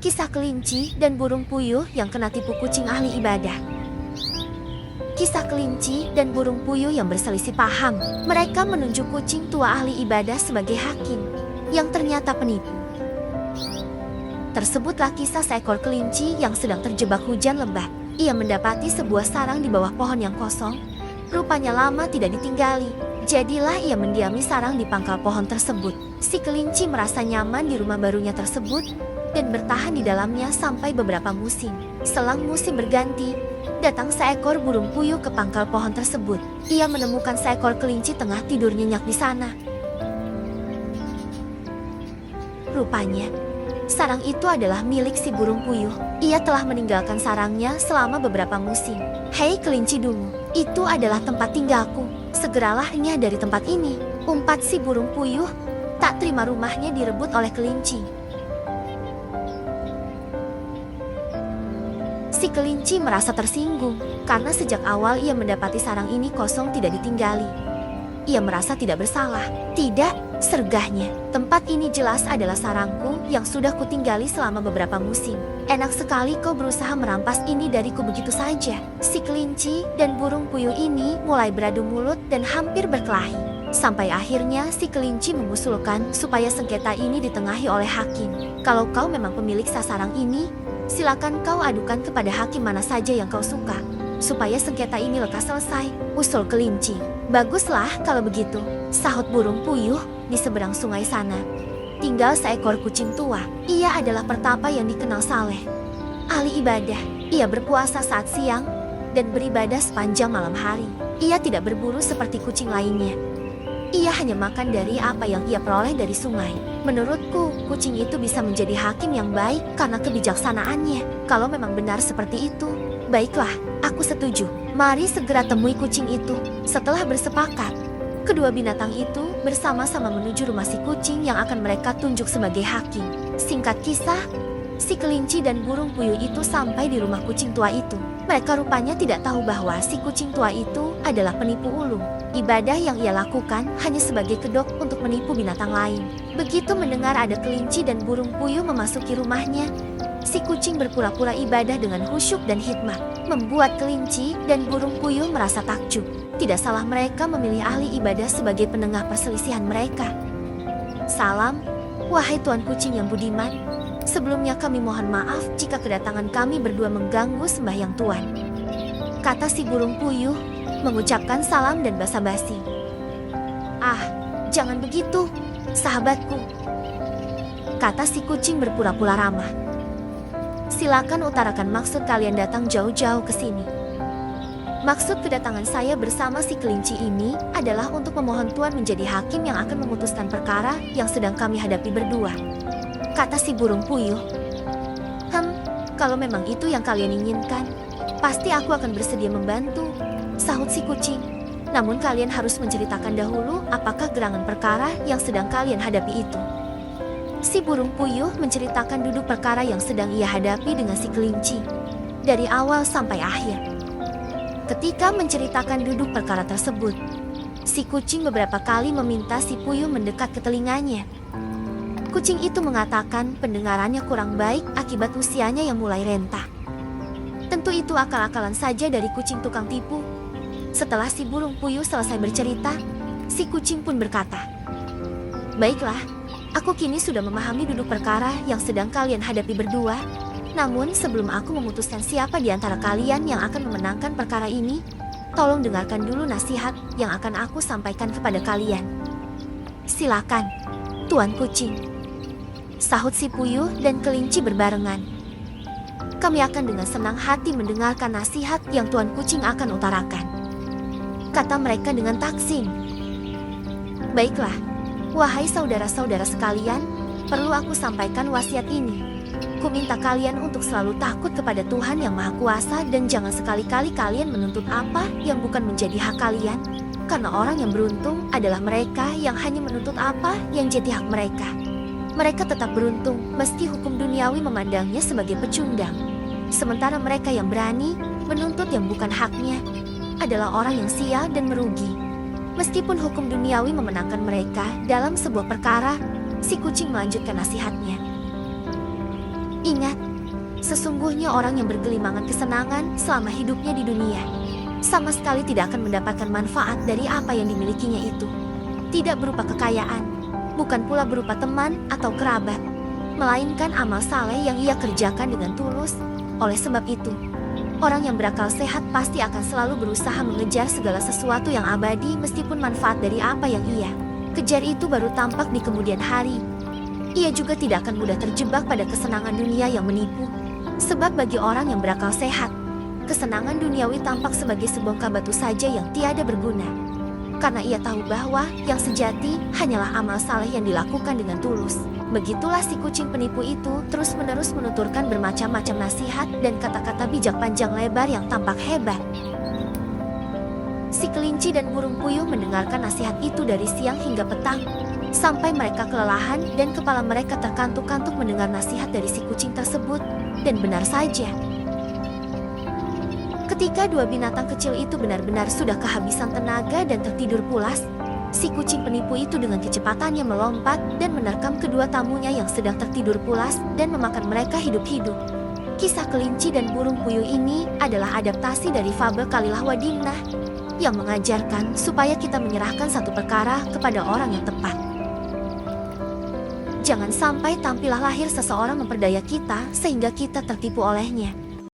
Kisah kelinci dan burung puyuh yang kena tipu kucing ahli ibadah. Kisah kelinci dan burung puyuh yang berselisih paham. Mereka menunjuk kucing tua ahli ibadah sebagai hakim, yang ternyata penipu. Tersebutlah kisah seekor kelinci yang sedang terjebak hujan lebat. Ia mendapati sebuah sarang di bawah pohon yang kosong. Rupanya lama tidak ditinggali. Jadilah ia mendiami sarang di pangkal pohon tersebut. Si kelinci merasa nyaman di rumah barunya tersebut dan bertahan di dalamnya sampai beberapa musim. Selang musim berganti, datang seekor burung puyuh ke pangkal pohon tersebut. Ia menemukan seekor kelinci tengah tidur nyenyak di sana. Rupanya, sarang itu adalah milik si burung puyuh. Ia telah meninggalkan sarangnya selama beberapa musim. Hei kelinci dungu, itu adalah tempat tinggalku. Segeralah nyah dari tempat ini. Umpat si burung puyuh, tak terima rumahnya direbut oleh kelinci. Si kelinci merasa tersinggung karena sejak awal ia mendapati sarang ini kosong tidak ditinggali. Ia merasa tidak bersalah. Tidak, sergahnya. Tempat ini jelas adalah sarangku yang sudah kutinggali selama beberapa musim. Enak sekali kau berusaha merampas ini dariku begitu saja. Si kelinci dan burung puyuh ini mulai beradu mulut dan hampir berkelahi. Sampai akhirnya si kelinci mengusulkan supaya sengketa ini ditengahi oleh hakim. Kalau kau memang pemilik sarang ini, silakan kau adukan kepada hakim mana saja yang kau suka, supaya sengketa ini lekas selesai, usul kelinci. Baguslah kalau begitu, sahut burung puyuh. Di seberang sungai sana tinggal seekor kucing tua. Ia adalah pertapa yang dikenal saleh, ahli ibadah. Ia berpuasa saat siang dan beribadah sepanjang malam hari. Ia tidak berburu seperti kucing lainnya. Ia hanya makan dari apa yang ia peroleh dari sungai. Menurutku, kucing itu bisa menjadi hakim yang baik karena kebijaksanaannya. Kalau memang benar seperti itu, baiklah, aku setuju. Mari segera temui kucing itu. Setelah bersepakat, kedua binatang itu bersama-sama menuju rumah si kucing yang akan mereka tunjuk sebagai hakim. Singkat kisah, si kelinci dan burung puyuh itu sampai di rumah kucing tua itu. Mereka rupanya tidak tahu bahwa si kucing tua itu adalah penipu ulung. Ibadah yang ia lakukan hanya sebagai kedok untuk menipu binatang lain. Begitu mendengar ada kelinci dan burung puyuh memasuki rumahnya, si kucing berpura-pura ibadah dengan khusyuk dan hikmat, membuat kelinci dan burung puyuh merasa takjub. Tidak salah mereka memilih ahli ibadah sebagai penengah perselisihan mereka. Salam, wahai tuan kucing yang budiman. Sebelumnya kami mohon maaf jika kedatangan kami berdua mengganggu sembahyang tuan, kata si burung puyuh, mengucapkan salam dan basa-basi. Ah, jangan begitu, sahabatku, kata si kucing berpura-pura ramah. Silakan utarakan maksud kalian datang jauh-jauh ke sini. Maksud kedatangan saya bersama si kelinci ini adalah untuk memohon tuan menjadi hakim yang akan memutuskan perkara yang sedang kami hadapi berdua, kata si burung puyuh. Kalau memang itu yang kalian inginkan, pasti aku akan bersedia membantu, sahut si kucing. Namun kalian harus menceritakan dahulu apakah gerangan perkara yang sedang kalian hadapi itu. Si burung puyuh menceritakan duduk perkara yang sedang ia hadapi dengan si kelinci, dari awal sampai akhir. Ketika menceritakan duduk perkara tersebut, si kucing beberapa kali meminta si puyuh mendekat ke telinganya. Kucing itu mengatakan pendengarannya kurang baik akibat usianya yang mulai renta. Tentu itu akal-akalan saja dari kucing tukang tipu. Setelah si burung puyuh selesai bercerita, si kucing pun berkata, baiklah, aku kini sudah memahami duduk perkara yang sedang kalian hadapi berdua. Namun sebelum aku memutuskan siapa di antara kalian yang akan memenangkan perkara ini, tolong dengarkan dulu nasihat yang akan aku sampaikan kepada kalian. Silakan, tuan kucing, sahut si puyuh dan kelinci berbarengan. Kami akan dengan senang hati mendengarkan nasihat yang tuan kucing akan utarakan, kata mereka dengan takzim. Baiklah, wahai saudara-saudara sekalian, perlu aku sampaikan wasiat ini. Ku minta kalian untuk selalu takut kepada Tuhan yang Maha Kuasa dan jangan sekali-kali kalian menuntut apa yang bukan menjadi hak kalian. Karena orang yang beruntung adalah mereka yang hanya menuntut apa yang jadi hak mereka. Mereka tetap beruntung meski hukum duniawi memandangnya sebagai pecundang. Sementara mereka yang berani menuntut yang bukan haknya adalah orang yang sial dan merugi. Meskipun hukum duniawi memenangkan mereka dalam sebuah perkara, si kucing melanjutkan nasihatnya. Ingat, sesungguhnya orang yang bergelimangan kesenangan selama hidupnya di dunia sama sekali tidak akan mendapatkan manfaat dari apa yang dimilikinya itu. Tidak berupa kekayaan, bukan pula berupa teman atau kerabat, melainkan amal saleh yang ia kerjakan dengan tulus. Oleh sebab itu, orang yang berakal sehat pasti akan selalu berusaha mengejar segala sesuatu yang abadi meskipun manfaat dari apa yang ia kejar itu baru tampak di kemudian hari. Ia juga tidak akan mudah terjebak pada kesenangan dunia yang menipu. Sebab bagi orang yang berakal sehat, kesenangan duniawi tampak sebagai sebongkah batu saja yang tiada berguna. Karena ia tahu bahwa yang sejati hanyalah amal saleh yang dilakukan dengan tulus. Begitulah si kucing penipu itu terus-menerus menuturkan bermacam-macam nasihat dan kata-kata bijak panjang lebar yang tampak hebat. Si kelinci dan burung puyuh mendengarkan nasihat itu dari siang hingga petang, sampai mereka kelelahan dan kepala mereka terkantuk-kantuk mendengar nasihat dari si kucing tersebut. Dan benar saja, ketika dua binatang kecil itu benar-benar sudah kehabisan tenaga dan tertidur pulas, si kucing penipu itu dengan kecepatannya melompat dan menerkam kedua tamunya yang sedang tertidur pulas dan memakan mereka hidup-hidup. Kisah kelinci dan burung puyuh ini adalah adaptasi dari fabel Kalilah Wadimnah yang mengajarkan supaya kita menyerahkan satu perkara kepada orang yang tepat. Jangan sampai tampillah lahir seseorang memperdaya kita sehingga kita tertipu olehnya.